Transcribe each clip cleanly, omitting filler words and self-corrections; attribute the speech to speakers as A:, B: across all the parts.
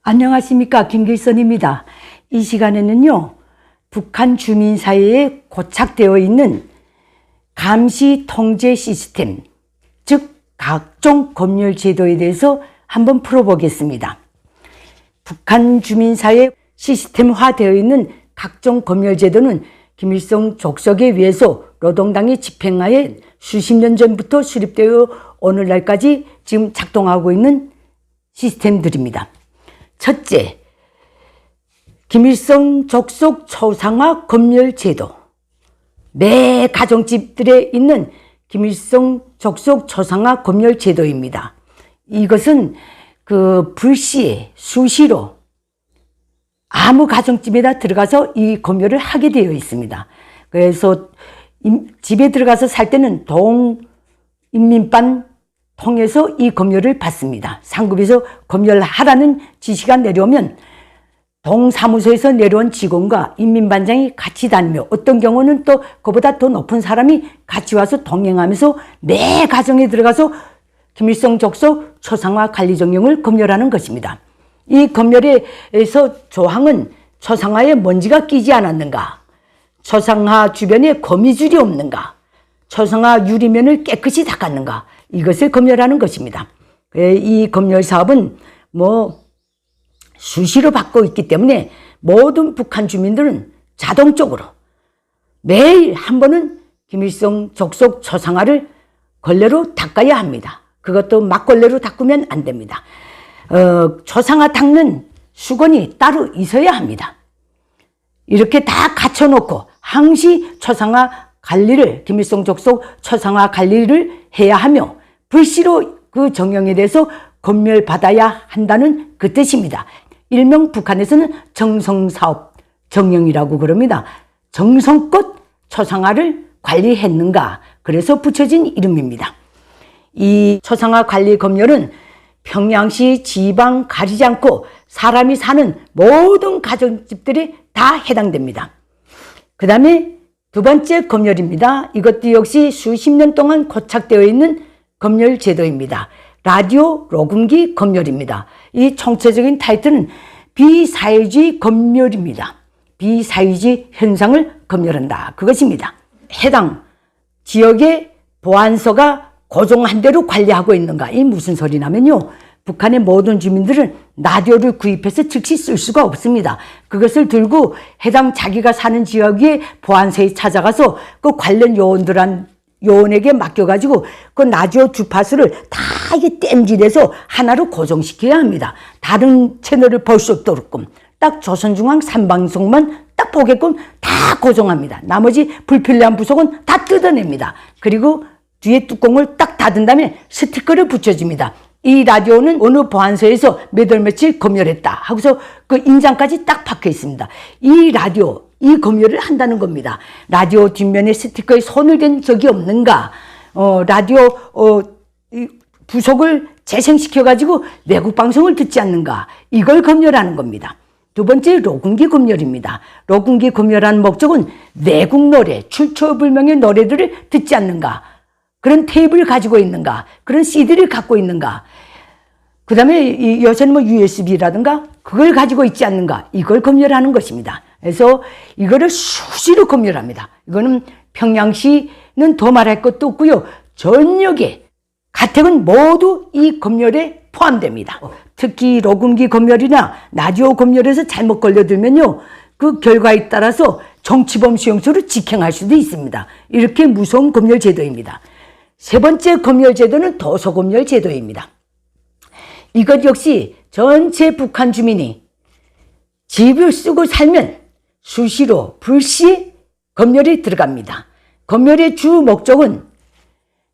A: 안녕하십니까, 김길선입니다. 이 시간에는요, 북한 주민 사회에 고착되어 있는 감시 통제 시스템, 즉 각종 검열 제도에 대해서 한번 풀어보겠습니다. 북한 주민 사회 시스템화되어 있는 각종 검열 제도는 김일성 족속에 의해서 노동당의 집행하에 수십 년 전부터 수립되어 오늘날까지 지금 작동하고 있는 시스템들입니다. 첫째, 김일성 족속 초상화 검열 제도. 매 가정집들에 있는 김일성 족속 초상화 검열 제도입니다. 이것은 불시에 수시로 아무 가정집에다 들어가서 이 검열을 하게 되어 있습니다. 그래서 집에 들어가서 살 때는 동인민반 통해서 이 검열을 받습니다. 상급에서 검열하라는 지시가 내려오면 동사무소에서 내려온 직원과 인민반장이 같이 다니며, 어떤 경우는 또 그보다 더 높은 사람이 같이 와서 동행하면서 매 가정에 들어가서 김일성 족속 초상화 관리 정령을 검열하는 것입니다. 이 검열에서 조항은 초상화에 먼지가 끼지 않았는가, 초상화 주변에 거미줄이 없는가, 초상화 유리면을 깨끗이 닦았는가, 이것을 검열하는 것입니다. 이 검열 사업은 수시로 받고 있기 때문에 모든 북한 주민들은 자동적으로 매일 한 번은 김일성 족속 초상화를 걸레로 닦아야 합니다. 그것도 막걸레로 닦으면 안 됩니다. 초상화 닦는 수건이 따로 있어야 합니다. 이렇게 다 갖춰놓고 항시 초상화 관리를, 김일성 족속 초상화 관리를 해야 하며 불시로 그 정령에 대해서 검열받아야 한다는 그 뜻입니다. 일명 북한에서는 정성사업 정령이라고 그럽니다. 정성껏 초상화를 관리했는가, 그래서 붙여진 이름입니다. 이 초상화 관리 검열은 평양시 지방 가리지 않고 사람이 사는 모든 가정집들이 다 해당됩니다. 그 다음에 두 번째 검열입니다. 이것도 역시 수십 년 동안 고착되어 있는 검열 제도입니다. 라디오 녹음기 검열입니다. 이 총체적인 타이틀은 비사회주의 검열입니다. 비사회주의 현상을 검열한다, 그것입니다. 해당 지역의 보안서가 고정한 대로 관리하고 있는가, 이 무슨 소리냐면요, 북한의 모든 주민들은 라디오를 구입해서 즉시 쓸 수가 없습니다. 그것을 들고 해당 자기가 사는 지역의 보안소에 찾아가서 그 관련 요원에게 맡겨가지고 그 라디오 주파수를 다 이게 땜질해서 하나로 고정시켜야 합니다. 다른 채널을 볼 수 없도록끔 딱 조선중앙 3방송만 딱 보게끔 다 고정합니다. 나머지 불필요한 부속은 다 뜯어냅니다. 그리고 뒤에 뚜껑을 딱 닫은 다음에 스티커를 붙여줍니다. 이 라디오는 어느 보안소에서 몇 월 며칠 검열했다 하고서 그 인장까지 딱 박혀 있습니다. 이 라디오, 이 검열을 한다는 겁니다. 라디오 뒷면에 스티커에 손을 댄 적이 없는가, 라디오 부속을 재생시켜가지고 외국 방송을 듣지 않는가, 이걸 검열하는 겁니다. 두 번째, 녹음기 검열입니다. 녹음기 검열하는 목적은 외국 노래, 출처불명의 노래들을 듣지 않는가, 그런 테이프를 가지고 있는가, 그런 CD를 갖고 있는가, 그 다음에 요새는 USB라든가 그걸 가지고 있지 않는가, 이걸 검열하는 것입니다. 그래서 이거를 수시로 검열합니다. 이거는 평양시는 더 말할 것도 없고요, 전역의 가택은 모두 이 검열에 포함됩니다. 특히 녹음기 검열이나 라디오 검열에서 잘못 걸려들면요, 그 결과에 따라서 정치범 수용소로 직행할 수도 있습니다. 이렇게 무서운 검열 제도입니다. 세 번째 검열 제도는 도서 검열 제도입니다. 이것 역시 전체 북한 주민이 집을 쓰고 살면 수시로 불시 검열이 들어갑니다. 검열의 주 목적은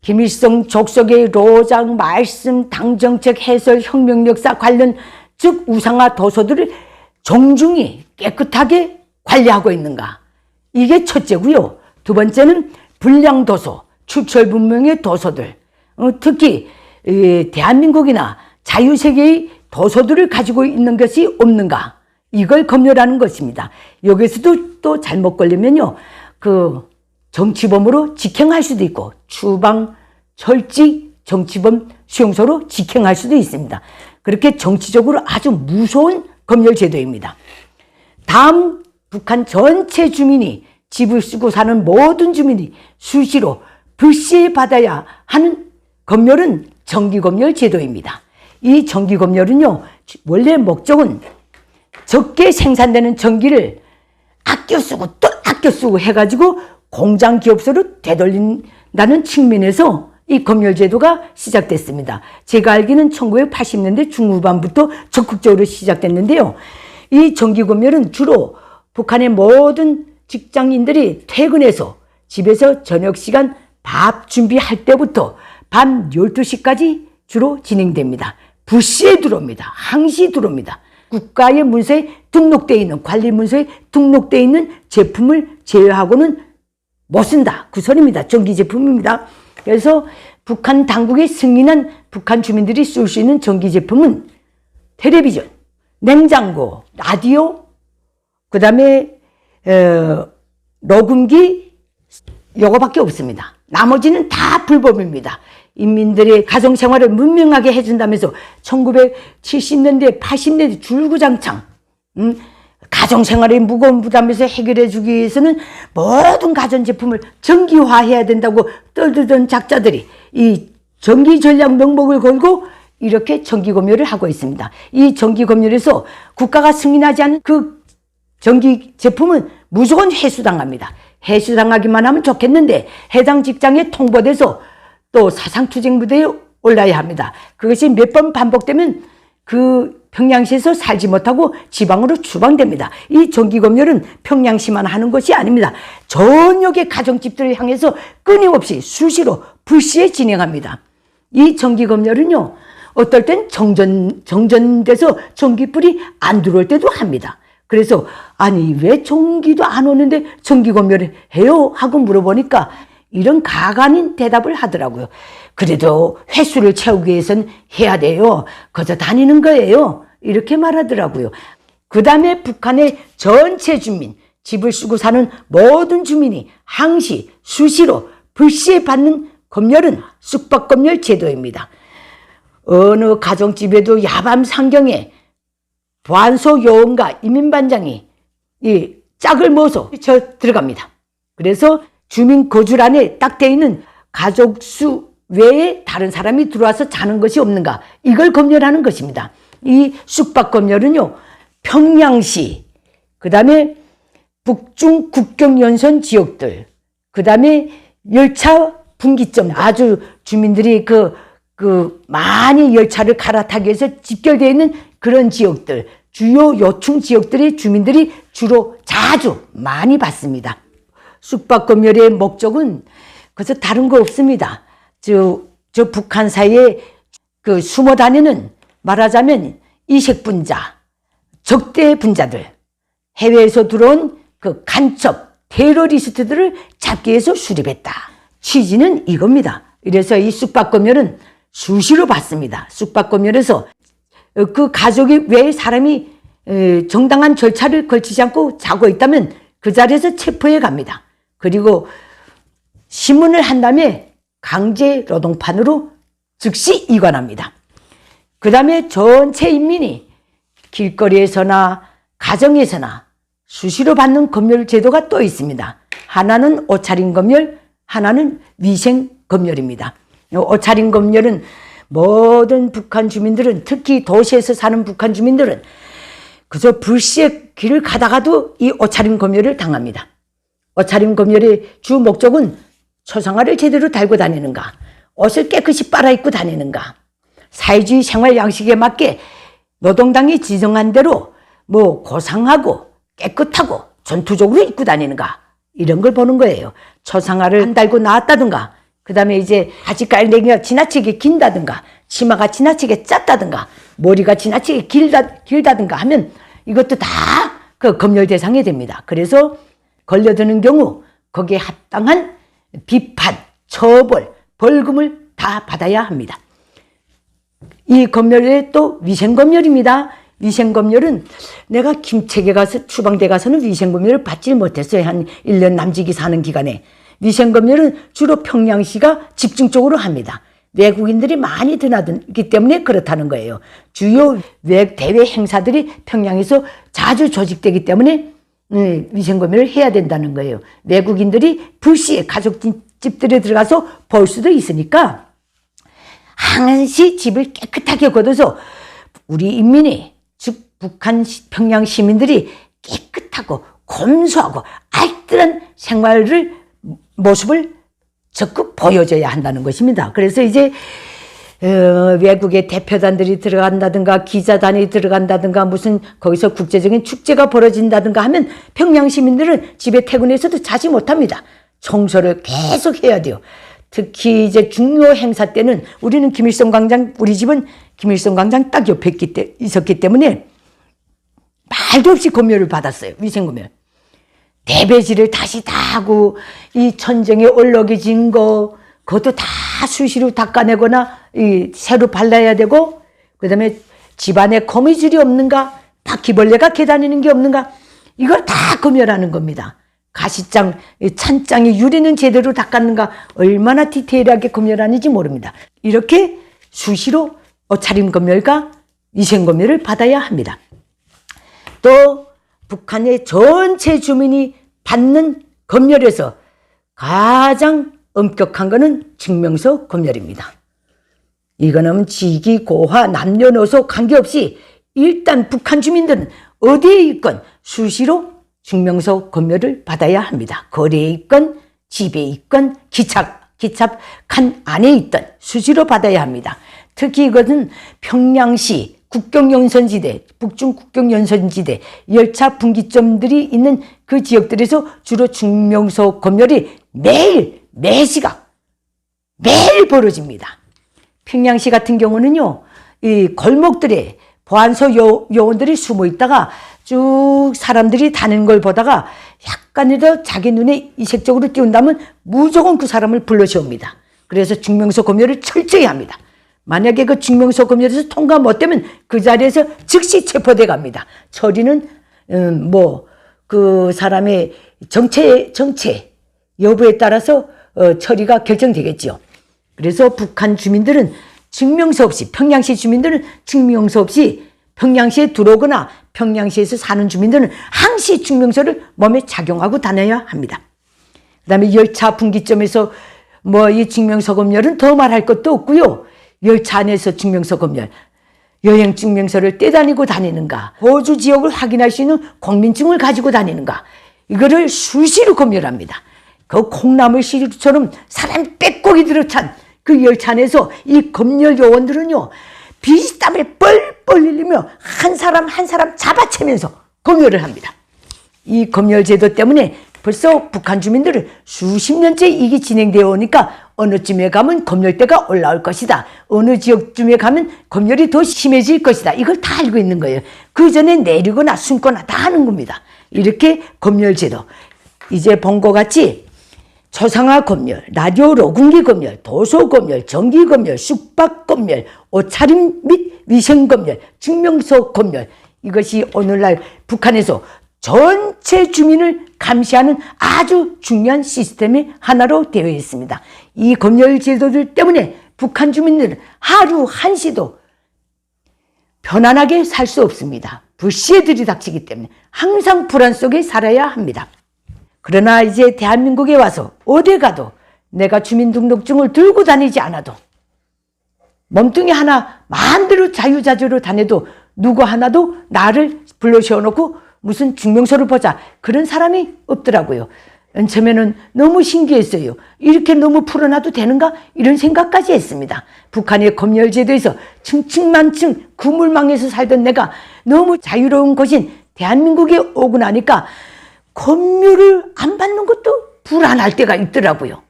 A: 김일성 족속의 로장, 말씀, 당정책, 해설, 혁명 역사 관련, 즉 우상화 도서들을 정중히 깨끗하게 관리하고 있는가, 이게 첫째고요. 두 번째는 불량 도서, 출처불명의 도서들, 특히 대한민국이나 자유세계의 도서들을 가지고 있는 것이 없는가, 이걸 검열하는 것입니다. 여기서도 또 잘못 걸리면요, 정치범으로 직행할 수도 있고 추방, 철직, 정치범 수용소로 직행할 수도 있습니다. 그렇게 정치적으로 아주 무서운 검열제도입니다. 다음 북한 전체 주민이 집을 쓰고 사는 모든 주민이 수시로 불시받아야 하는 검열은 정기검열 제도입니다. 이 정기검열은요, 원래 목적은 적게 생산되는 전기를 아껴 쓰고 또 아껴 쓰고 해가지고 공장 기업소로 되돌린다는 측면에서 이 검열제도가 시작됐습니다. 제가 알기는 1980년대 중후반부터 적극적으로 시작됐는데요. 이 정기검열은 주로 북한의 모든 직장인들이 퇴근해서 집에서 저녁 시간 밥 준비할 때부터 밤 12시까지 주로 진행됩니다. 불시에 들어옵니다. 항시 들어옵니다. 국가의 문서에 등록되어 있는, 관리 문서에 등록되어 있는 제품을 제외하고는 못 쓴다. 그 소리입니다. 전기 제품입니다. 그래서 북한 당국이 승인한 북한 주민들이 쓸 수 있는 전기 제품은 텔레비전, 냉장고, 라디오, 그 다음에 녹음기, 요거밖에 없습니다. 나머지는 다 불법입니다. 인민들의 가정생활을 문명하게 해준다면서 1970년대, 80년대 줄구장창 가정생활의 무거운 부담에서 해결해 주기 위해서는 모든 가전제품을 전기화해야 된다고 떠들던 작자들이 이 전기전략 명목을 걸고 이렇게 전기검열을 하고 있습니다. 이 전기검열에서 국가가 승인하지 않은 그 전기제품은 무조건 회수당합니다. 회수당하기만 하면 좋겠는데 해당 직장에 통보돼서 또 사상투쟁부대에 올라야 합니다. 그것이 몇 번 반복되면 그 평양시에서 살지 못하고 지방으로 추방됩니다. 이 정기검열은 평양시만 하는 것이 아닙니다. 전역의 가정집들을 향해서 끊임없이 수시로 불시에 진행합니다. 이 정기검열은요, 어떨 땐 정전돼서 전기불이 안 들어올 때도 합니다. 그래서 아니 왜 전기도 안 오는데 전기검열을 해요? 하고 물어보니까 이런 가관인 대답을 하더라고요. 그래도 횟수를 채우기 위해서는 해야 돼요. 거저 다니는 거예요. 이렇게 말하더라고요. 그 다음에 북한의 전체 주민, 집을 쓰고 사는 모든 주민이 항시, 수시로 불시에 받는 검열은 숙박검열 제도입니다. 어느 가정집에도 야밤 상경에 보안소 요원과 이민반장이 이 짝을 모아서 들어갑니다. 그래서 주민 거주란에 딱 돼 있는 가족수 외에 다른 사람이 들어와서 자는 것이 없는가, 이걸 검열하는 것입니다. 이 숙박검열은요, 평양시, 그 다음에 북중 국경연선 지역들, 그 다음에 열차 분기점, 아주 주민들이 많이 열차를 갈아타기 위해서 집결되어 있는 그런 지역들, 주요 요충 지역들의 주민들이 주로 자주 많이 받습니다. 숙박검열의 목적은 그래서 다른 거 없습니다. 저 북한 사이에 그 숨어 다니는, 말하자면 이색분자, 적대분자들, 해외에서 들어온 그 간첩, 테러리스트들을 잡기 위해서 수립했다. 취지는 이겁니다. 이래서 이 숙박검열은 수시로 받습니다. 숙박검열에서 그 가족이 왜 사람이 정당한 절차를 걸치지 않고 자고 있다면 그 자리에서 체포해 갑니다. 그리고 심문을 한 다음에 강제 노동판으로 즉시 이관합니다. 그 다음에 전체 인민이 길거리에서나 가정에서나 수시로 받는 검열 제도가 또 있습니다. 하나는 옷차림 검열, 하나는 위생 검열입니다. 옷차림 검열은 모든 북한 주민들은, 특히 도시에서 사는 북한 주민들은 그저 불시에 길을 가다가도 이 옷차림 검열을 당합니다. 옷차림 검열의 주 목적은 초상화를 제대로 달고 다니는가, 옷을 깨끗이 빨아입고 다니는가, 사회주의 생활 양식에 맞게 노동당이 지정한 대로 고상하고 깨끗하고 전투적으로 입고 다니는가, 이런 걸 보는 거예요. 초상화를 안 달고 나왔다든가, 그 다음에 이제 바지깔내기가 지나치게 긴다든가, 치마가 지나치게 짰다든가, 머리가 지나치게 길다든가 하면 이것도 다 그 검열 대상이 됩니다. 그래서 걸려드는 경우 거기에 합당한 비판, 처벌, 벌금을 다 받아야 합니다. 이 검열에 또 위생검열입니다. 위생검열은 내가 김책에 가서, 추방대 가서는 위생검열을 받지 못했어요. 한 1년 남직이 사는 기간에. 위생검열은 주로 평양시가 집중적으로 합니다. 외국인들이 많이 드나들기 때문에 그렇다는 거예요. 주요 대외 행사들이 평양에서 자주 조직되기 때문에 위생검열을 해야 된다는 거예요. 외국인들이 불시에 가족집들에 들어가서 볼 수도 있으니까 항시 집을 깨끗하게 걷어서 우리 인민이, 즉 북한 평양 시민들이 깨끗하고 검소하고 알뜰한 생활을 모습을 적극 보여줘야 한다는 것입니다. 그래서 이제 외국의 대표단들이 들어간다든가 기자단이 들어간다든가 무슨 거기서 국제적인 축제가 벌어진다든가 하면 평양 시민들은 집에 퇴근해서도 자지 못합니다. 청소를 계속 해야 돼요. 특히 이제 중요 행사 때는 우리는 김일성 광장, 우리 집은 김일성 광장 딱 옆에 있었기 때문에 말도 없이 검열을 받았어요. 위생검열. 대배지를 다시 다 하고 이 천정에 얼룩이 거 그것도 다 수시로 닦아내거나 새로 발라야 되고, 그 다음에 집안에 거미줄이 없는가, 바퀴벌레가 개다니는 게 없는가, 이걸 다 검열하는 겁니다. 가시장, 찬장이 유리는 제대로 닦았는가, 얼마나 디테일하게 검열하는지 모릅니다. 이렇게 수시로 옷차림 검열과 위생 검열을 받아야 합니다. 또 북한의 전체 주민이 받는 검열에서 가장 엄격한 거는 증명서 검열입니다. 이거는 직위, 고화, 남녀노소 관계없이 일단 북한 주민들은 어디에 있건 수시로 증명서 검열을 받아야 합니다. 거리에 있건 집에 있건 기차칸 안에 있던 수시로 받아야 합니다. 특히 이것은 평양시 국경연선지대, 북중 국경연선지대 열차 분기점들이 있는 그 지역들에서 주로 증명서 검열이 매시각 매일 벌어집니다. 평양시 같은 경우는요, 이 골목들에 보안소 요원들이 숨어 있다가 쭉 사람들이 다니는 걸 보다가 약간이라도 자기 눈에 이색적으로 띄운다면 무조건 그 사람을 불러 세웁니다. 그래서 증명서 검열을 철저히 합니다. 만약에 그 증명서 검열에서 통과 못되면 그 자리에서 즉시 체포돼 갑니다. 처리는 그 사람의 정체 여부에 따라서 처리가 결정되겠지요. 그래서 북한 주민들은 증명서 없이, 평양시 주민들은 증명서 없이 평양시에 들어오거나 평양시에서 사는 주민들은 항시 증명서를 몸에 착용하고 다녀야 합니다. 그 다음에 열차 분기점에서 이 증명서 검열은 더 말할 것도 없고요. 열차 안에서 증명서 검열, 여행 증명서를 떼다니고 다니는가, 거주 지역을 확인할 수 있는 공민증을 가지고 다니는가, 이거를 수시로 검열합니다. 그 콩나물 시루처럼 사람 빼곡이 들어찬 그 열차 안에서 이 검열 요원들은요, 비지땀을 뻘뻘 흘리며 한 사람 한 사람 잡아채면서 검열을 합니다. 이 검열 제도 때문에 벌써 북한 주민들은 수십 년째 이게 진행되어 오니까 어느 쯤에 가면 검열대가 올라올 것이다, 어느 지역쯤에 가면 검열이 더 심해질 것이다, 이걸 다 알고 있는 거예요. 그 전에 내리거나 숨거나 다 하는 겁니다. 이렇게 검열 제도, 이제 본 것 같이 초상화 검열, 라디오 녹음기 검열, 도서 검열, 전기 검열, 숙박 검열, 옷차림 및 위생 검열, 증명서 검열, 이것이 오늘날 북한에서 전체 주민을 감시하는 아주 중요한 시스템의 하나로 되어 있습니다. 이 검열 제도들 때문에 북한 주민들은 하루 한시도 편안하게 살 수 없습니다. 불시에 들이닥치기 때문에 항상 불안 속에 살아야 합니다. 그러나 이제 대한민국에 와서 어디 가도 내가 주민등록증을 들고 다니지 않아도, 몸뚱이 하나 마음대로 자유자재로 다녀도 누구 하나도 나를 불러 세워놓고 무슨 증명서를 보자, 그런 사람이 없더라고요. 처음에는 너무 신기했어요. 이렇게 너무 풀어놔도 되는가, 이런 생각까지 했습니다. 북한의 검열제도에서 층층만층 그물망에서 살던 내가 너무 자유로운 곳인 대한민국에 오고 나니까 검열을 안 받는 것도 불안할 때가 있더라고요.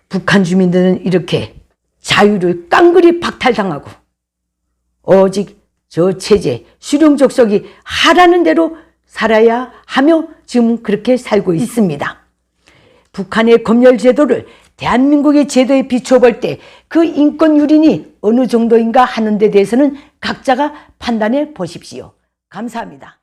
A: 북한 주민들은 이렇게 자유를 깡그리 박탈당하고 오직 저 체제, 수령족속이 하라는 대로 살아야 하며 지금 그렇게 살고 있습니다. 북한의 검열 제도를 대한민국의 제도에 비춰볼 때 그 인권 유린이 어느 정도인가 하는 데 대해서는 각자가 판단해 보십시오. 감사합니다.